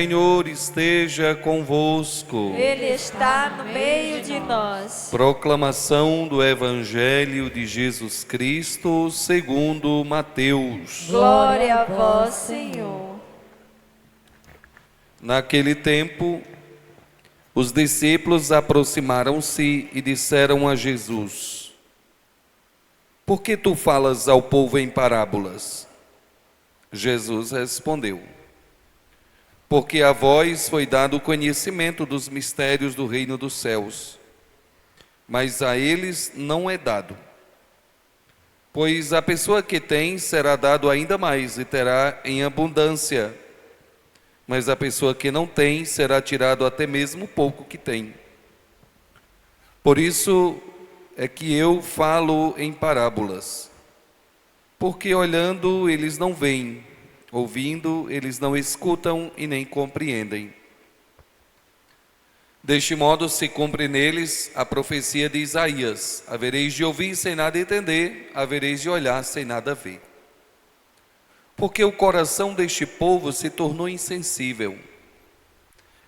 Senhor esteja convosco. Ele está no meio de nós. Proclamação do Evangelho de Jesus Cristo segundo Mateus. Glória a vós, Senhor. Naquele tempo, os discípulos aproximaram-se e disseram a Jesus: Por que tu falas ao povo em parábolas? Jesus respondeu: Porque a vós foi dado o conhecimento dos mistérios do reino dos céus, mas a eles não é dado. Pois a pessoa que tem será dado ainda mais e terá em abundância, mas a pessoa que não tem será tirado até mesmo o pouco que tem. Por isso é que eu falo em parábolas, porque olhando eles não veem, ouvindo eles não escutam e nem compreendem. Deste modo se cumpre neles a profecia de Isaías: havereis de ouvir sem nada entender, havereis de olhar sem nada ver. Porque o coração deste povo se tornou insensível.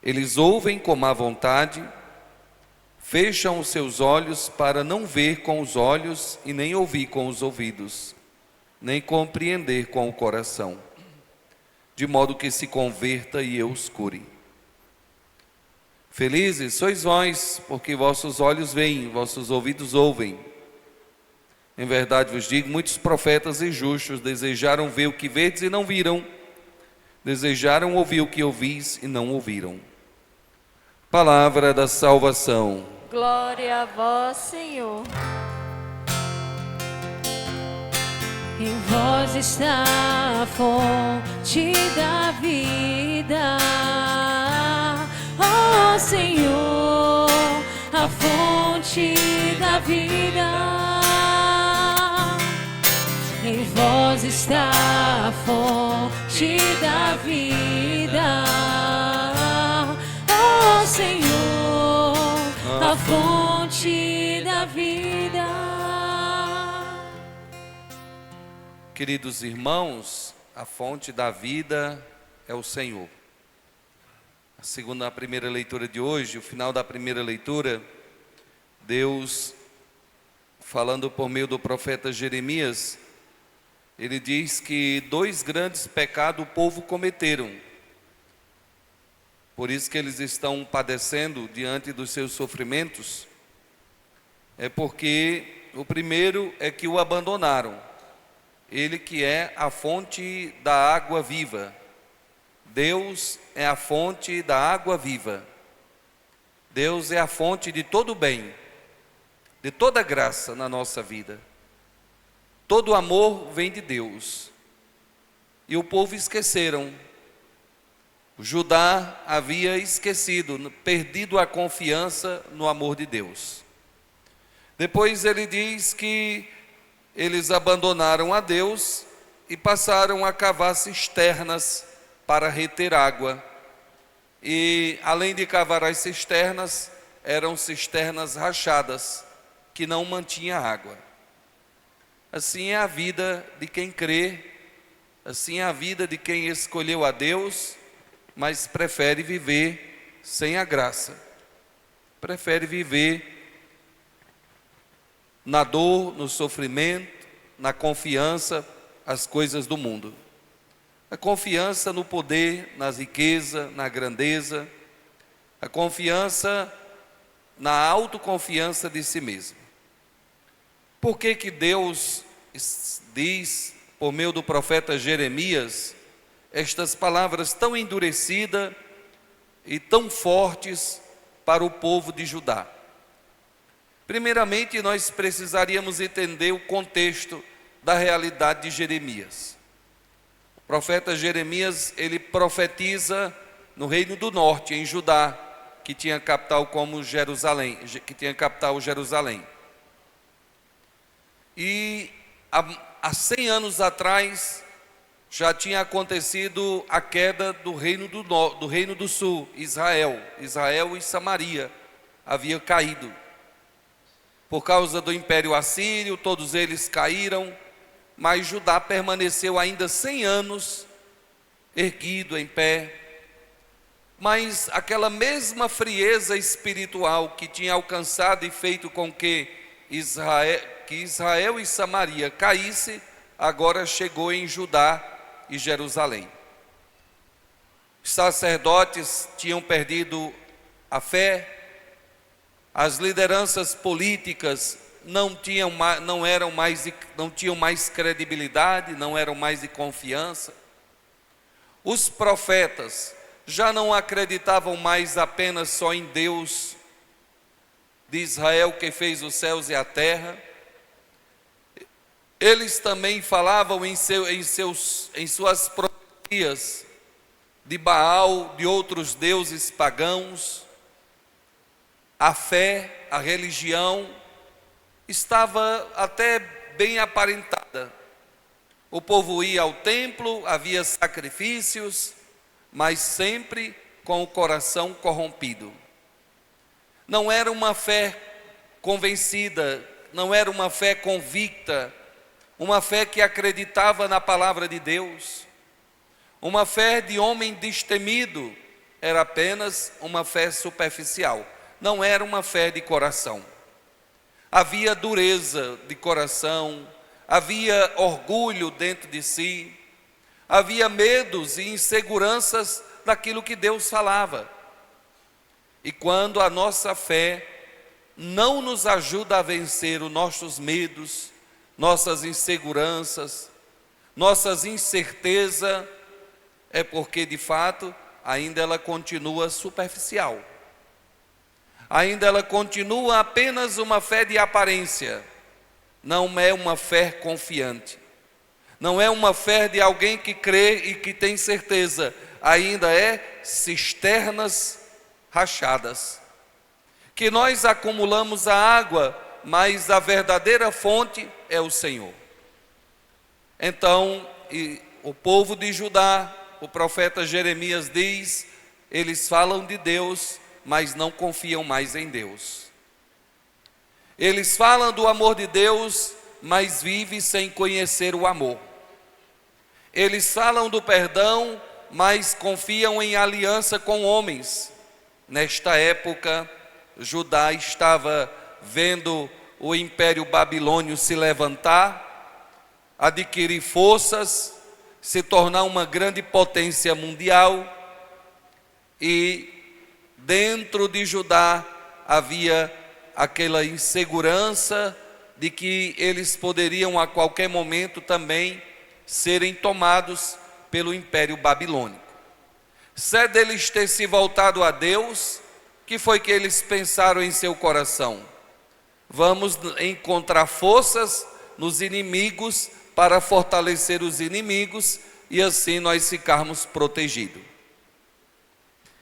Eles ouvem com má vontade, fecham os seus olhos para não ver com os olhos e nem ouvir com os ouvidos, nem compreender com o coração, de modo que se converta e eu os cure. Felizes sois vós, porque vossos olhos veem, vossos ouvidos ouvem. Em verdade vos digo, muitos profetas e justos desejaram ver o que vedes e não viram, desejaram ouvir o que ouvis e não ouviram. Palavra da salvação. Glória a vós, Senhor. Em vós está a fonte da vida, ó Senhor, a fonte da vida. Em vós está a fonte da vida, ó Senhor, a fonte da vida. Queridos irmãos, a fonte da vida é o Senhor. Segundo a primeira leitura de hoje, o final da primeira leitura, Deus, falando por meio do profeta Jeremias, ele diz que 2 grandes pecados o povo cometeram. Por isso que eles estão padecendo diante dos seus sofrimentos. É porque o primeiro é que o abandonaram. Ele que é a fonte da água viva. Deus é a fonte da água viva. Deus é a fonte de todo bem, de toda graça na nossa vida. Todo amor vem de Deus. E o povo esqueceram. O Judá havia esquecido, perdido a confiança no amor de Deus. Depois ele diz que eles abandonaram a Deus e passaram a cavar cisternas para reter água. E além de cavar as cisternas, eram cisternas rachadas, que não mantinha água. Assim é a vida de quem crê, assim é a vida de quem escolheu a Deus, mas prefere viver sem a graça. Prefere viver na dor, no sofrimento, na confiança, as coisas do mundo. A confiança no poder, na riqueza, na grandeza, a confiança na autoconfiança de si mesmo. Por que que Deus diz, por meio do profeta Jeremias, estas palavras tão endurecidas e tão fortes para o povo de Judá? Primeiramente, nós precisaríamos entender o contexto da realidade de Jeremias. O profeta Jeremias, ele profetiza no reino do norte, em Judá, que tinha capital como Jerusalém, Jerusalém. E há 100 anos atrás já tinha acontecido a queda do reino do reino do sul, Israel e Samaria havia caído. Por causa do Império Assírio, todos eles caíram, mas Judá permaneceu ainda 100 anos erguido em pé, Mas aquela mesma frieza espiritual que tinha alcançado e feito com que Israel e Samaria caísse, agora chegou em Judá e Jerusalém. Os sacerdotes tinham perdido a fé, as lideranças políticas não tinham mais credibilidade, não eram mais de confiança. Os profetas já não acreditavam mais apenas só em Deus de Israel, que fez os céus e a terra. Eles também falavam em suas profecias de Baal, de outros deuses pagãos. A fé, a religião estava até bem aparentada. O povo ia ao templo, havia sacrifícios, mas sempre com o coração corrompido. Não era uma fé convencida, não era uma fé convicta, uma fé que acreditava na palavra de Deus. Uma fé de homem destemido era apenas uma fé superficial, não era uma fé de coração. Havia dureza de coração, havia orgulho dentro de si, havia medos e inseguranças daquilo que Deus falava. E quando a nossa fé não nos ajuda a vencer os nossos medos, nossas inseguranças, nossas incertezas, é porque de fato ainda ela continua superficial. Ainda ela continua apenas uma fé de aparência, não é uma fé confiante, não é uma fé de alguém que crê e que tem certeza, ainda é cisternas rachadas, que nós acumulamos a água, mas a verdadeira fonte é o Senhor. Então, o povo de Judá, o profeta Jeremias diz, eles falam de Deus, mas não confiam mais em Deus. Eles falam do amor de Deus, mas vivem sem conhecer o amor. Eles falam do perdão, mas confiam em aliança com homens. Nesta época, Judá estava vendo o Império Babilônio se levantar, adquirir forças, se tornar uma grande potência mundial, e dentro de Judá havia aquela insegurança de que eles poderiam a qualquer momento também serem tomados pelo Império Babilônico. Sede eles ter se voltado a Deus, que foi que eles pensaram em seu coração? Vamos encontrar forças nos inimigos para fortalecer os inimigos e assim nós ficarmos protegidos.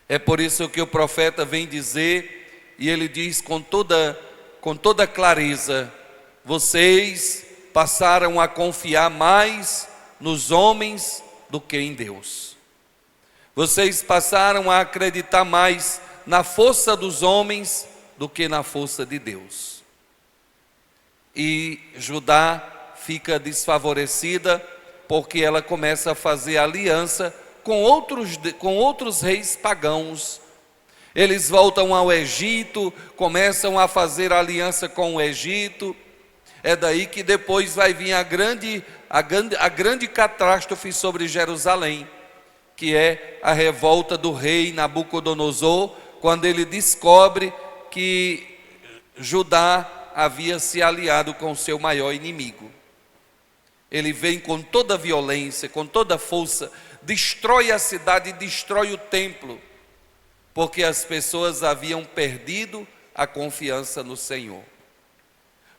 É por isso que o profeta vem dizer, e ele diz com toda clareza: vocês passaram a confiar mais nos homens do que em Deus. Vocês passaram a acreditar mais na força dos homens do que na força de Deus. E Judá fica desfavorecida porque ela começa a fazer aliança com outros reis pagãos. Eles voltam ao Egito, começam a fazer aliança com o Egito. É daí que depois vai vir a grande catástrofe sobre Jerusalém, que é a revolta do rei Nabucodonosor, quando ele descobre que Judá havia se aliado com o seu maior inimigo. Ele vem com toda a violência, com toda a força, destrói a cidade, destrói o templo, porque as pessoas haviam perdido a confiança no Senhor.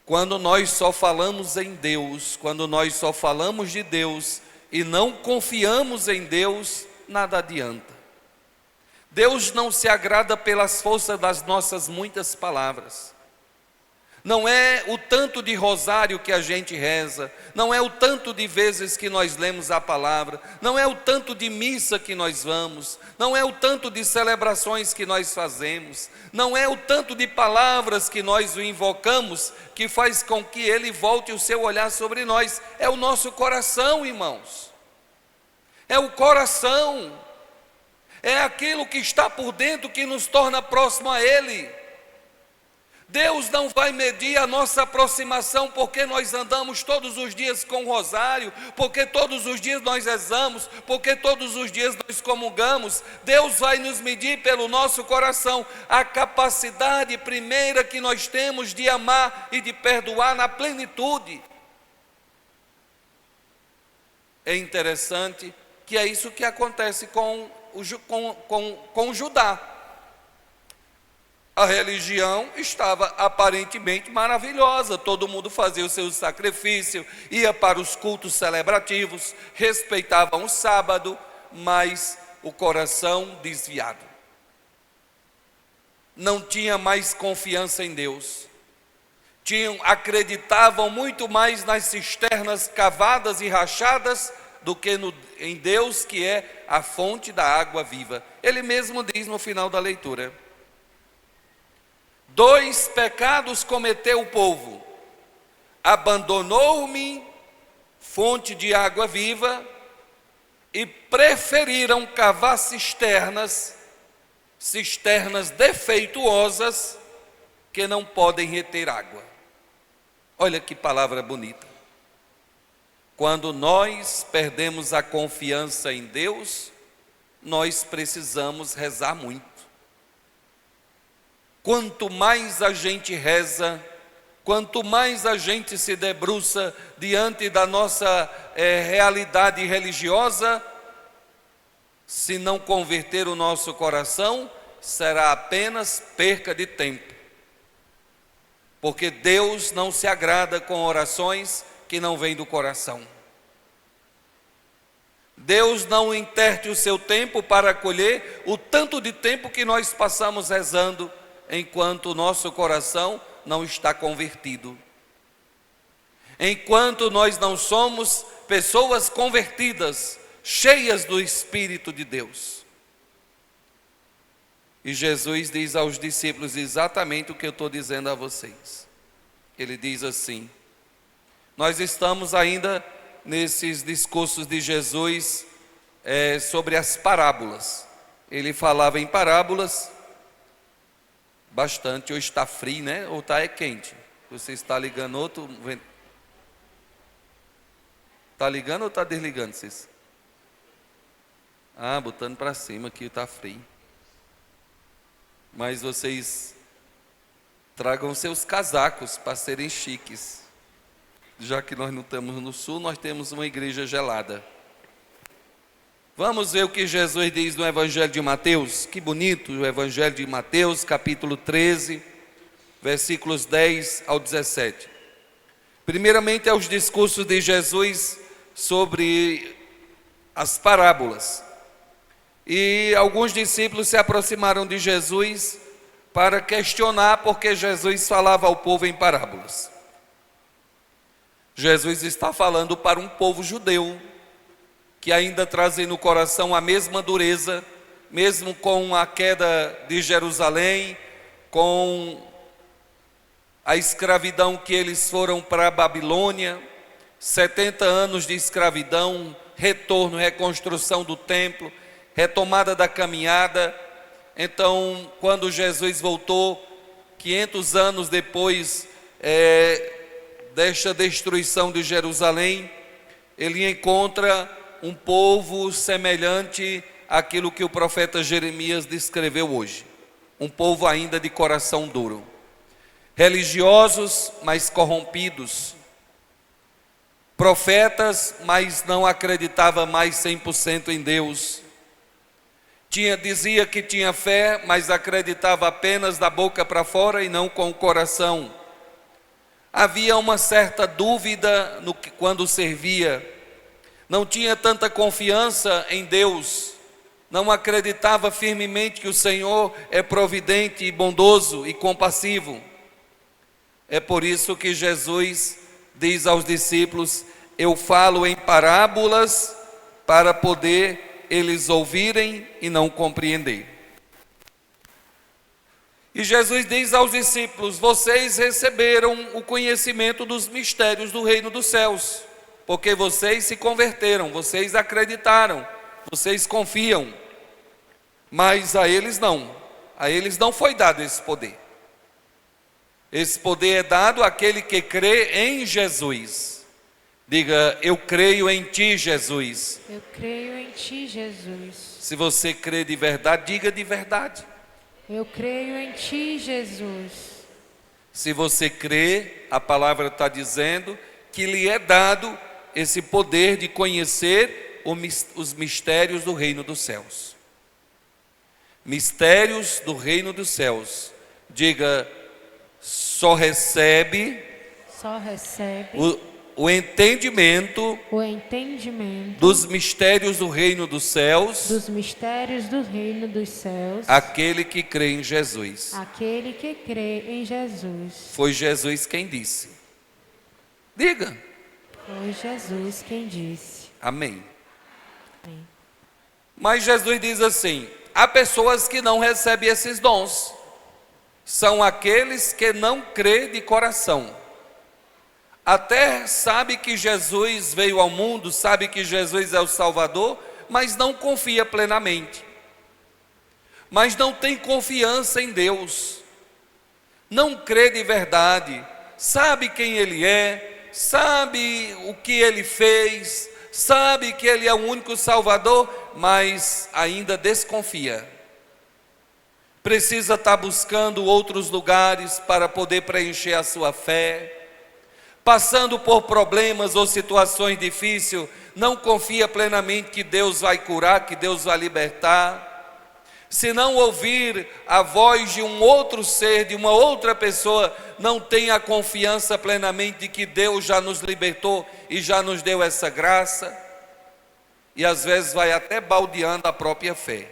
Quando nós só falamos em Deus, quando nós só falamos de Deus e não confiamos em Deus, nada adianta. Deus não se agrada pelas forças das nossas muitas palavras. Não é o tanto de rosário que a gente reza, não é o tanto de vezes que nós lemos a palavra, não é o tanto de missa que nós vamos, não é o tanto de celebrações que nós fazemos, não é o tanto de palavras que nós o invocamos que faz com que Ele volte o seu olhar sobre nós. É o nosso coração, irmãos. É o coração. É aquilo que está por dentro que nos torna próximo a Ele. Deus não vai medir a nossa aproximação porque nós andamos todos os dias com o rosário, porque todos os dias nós rezamos, porque todos os dias nós comungamos. Deus vai nos medir pelo nosso coração, a capacidade primeira que nós temos de amar e de perdoar na plenitude. É interessante que é isso que acontece com Judá. A religião estava aparentemente maravilhosa, todo mundo fazia o seu sacrifício, ia para os cultos celebrativos, respeitavam o sábado, mas o coração desviado. Não tinha mais confiança em Deus. Acreditavam muito mais nas cisternas cavadas e rachadas do que em Deus, que é a fonte da água viva. Ele mesmo diz no final da leitura: 2 pecados cometeu o povo: abandonou-me, fonte de água viva, e preferiram cavar cisternas defeituosas que não podem reter água. Olha que palavra bonita. Quando nós perdemos a confiança em Deus, nós precisamos rezar muito. Quanto mais a gente reza, quanto mais a gente se debruça diante da nossa realidade religiosa, se não converter o nosso coração, será apenas perca de tempo. Porque Deus não se agrada com orações que não vêm do coração. Deus não interte o seu tempo para acolher o tanto de tempo que nós passamos rezando, enquanto o nosso coração não está convertido. Enquanto nós não somos pessoas convertidas, cheias do Espírito de Deus. E Jesus diz aos discípulos exatamente o que eu estou dizendo a vocês. Ele diz assim: nós estamos ainda nesses discursos de Jesus sobre as parábolas. Ele falava em parábolas bastante. Hoje está frio, né? Ou está quente? Você está ligando outro... Está ligando ou está desligando, vocês? Botando para cima aqui, está frio. Mas vocês tragam seus casacos para serem chiques. Já que nós não estamos no sul, nós temos uma igreja gelada. Vamos ver o que Jesus diz no Evangelho de Mateus. Que bonito, o Evangelho de Mateus, capítulo 13, versículos 10 ao 17. Primeiramente é os discursos de Jesus sobre as parábolas. E alguns discípulos se aproximaram de Jesus para questionar porque Jesus falava ao povo em parábolas. Jesus está falando para um povo judeu, que ainda trazem no coração a mesma dureza, mesmo com a queda de Jerusalém, com a escravidão que eles foram para a Babilônia, 70 anos de escravidão, retorno, reconstrução do templo, retomada da caminhada. Então, quando Jesus voltou, 500 anos depois desta destruição de Jerusalém, ele encontra um povo semelhante àquilo que o profeta Jeremias descreveu hoje. Um povo ainda de coração duro. Religiosos, mas corrompidos. Profetas, mas não acreditava mais 100% em Deus. Dizia que tinha fé, mas acreditava apenas da boca para fora e não com o coração. Havia uma certa dúvida quando servia. Não tinha tanta confiança em Deus. Não acreditava firmemente que o Senhor é providente e bondoso e compassivo. É por isso que Jesus diz aos discípulos: eu falo em parábolas para poder eles ouvirem e não compreender. E Jesus diz aos discípulos: vocês receberam o conhecimento dos mistérios do reino dos céus, porque vocês se converteram, vocês acreditaram, vocês confiam. Mas a eles não. A eles não foi dado esse poder. Esse poder é dado àquele que crê em Jesus. Diga, eu creio em ti, Jesus. Eu creio em ti, Jesus. Se você crê de verdade, diga de verdade. Eu creio em ti, Jesus. Se você crê, a palavra está dizendo que lhe é dado esse poder de conhecer os mistérios do reino dos céus. Mistérios do reino dos céus. Diga, só recebe o entendimento dos mistérios do reino dos céus, aquele que crê em Jesus. Foi Jesus quem disse. Diga. Foi Jesus quem disse. Amém. Amém. Mas Jesus diz assim: há pessoas que não recebem esses dons. São aqueles que não crê de coração. Até sabe que Jesus veio ao mundo, sabe que Jesus é o Salvador, mas não confia plenamente. Mas não tem confiança em Deus. Não crê de verdade. Sabe quem Ele é, sabe o que Ele fez, sabe que Ele é o único Salvador, mas ainda desconfia. Precisa estar buscando outros lugares para poder preencher a sua fé. Passando por problemas ou situações difíceis, não confia plenamente que Deus vai curar, que Deus vai libertar. Se não ouvir a voz de um outro ser, de uma outra pessoa, não tem a confiança plenamente de que Deus já nos libertou e já nos deu essa graça. E às vezes vai até baldeando a própria fé.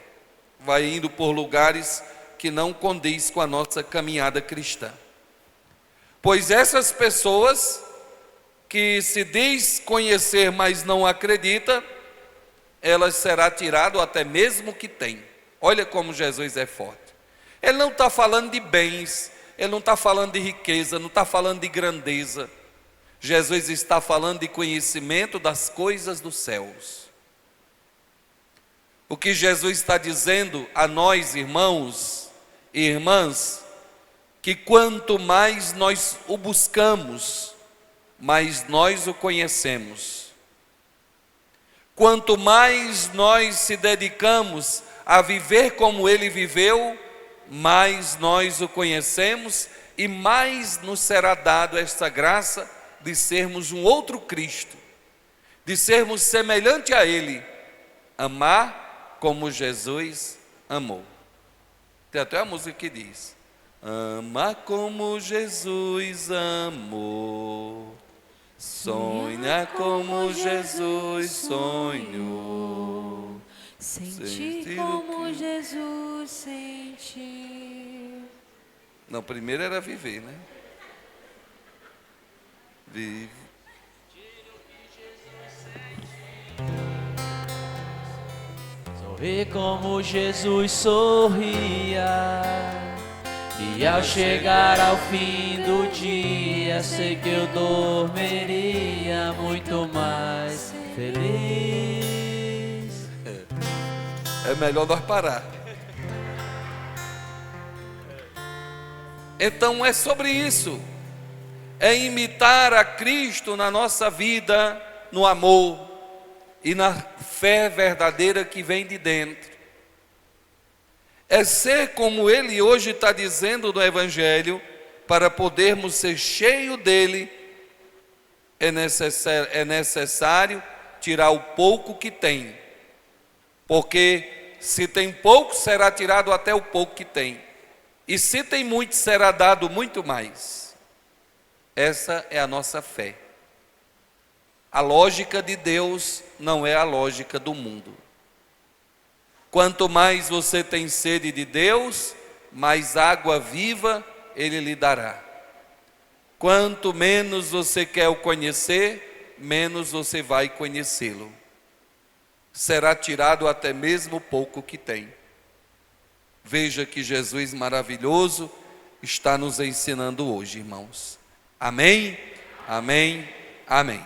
Vai indo por lugares que não condiz com a nossa caminhada cristã. Pois essas pessoas que se diz conhecer, mas não acredita, elas será tirado até mesmo que tem. Olha como Jesus é forte. Ele não está falando de bens, ele não está falando de riqueza, não está falando de grandeza. Jesus está falando de conhecimento das coisas dos céus. O que Jesus está dizendo a nós, irmãos e irmãs, que quanto mais nós o buscamos, mais nós o conhecemos. Quanto mais nós se dedicamos a viver como Ele viveu, mais nós o conhecemos e mais nos será dado esta graça de sermos um outro Cristo, de sermos semelhante a Ele, amar como Jesus amou. Tem até a música que diz: ama como Jesus amou, sonha como Jesus sonhou, sentir como Jesus sentiu. Não, primeiro era viver, né? Vive. Sorri como Jesus sorria, e ao chegar ao fim do dia, sei que eu dormiria muito mais feliz. É melhor nós parar. Então é sobre isso. É imitar a Cristo na nossa vida, no amor e na fé verdadeira que vem de dentro. É ser como Ele hoje está dizendo no Evangelho. Para podermos ser cheios dEle, é necessário tirar o pouco que tem. Porque se tem pouco, será tirado até o pouco que tem. E se tem muito, será dado muito mais. Essa é a nossa fé. A lógica de Deus não é a lógica do mundo. Quanto mais você tem sede de Deus, mais água viva Ele lhe dará. Quanto menos você quer o conhecer, menos você vai conhecê-lo. Será tirado até mesmo o pouco que tem. Veja que Jesus maravilhoso está nos ensinando hoje, irmãos. Amém, amém, amém.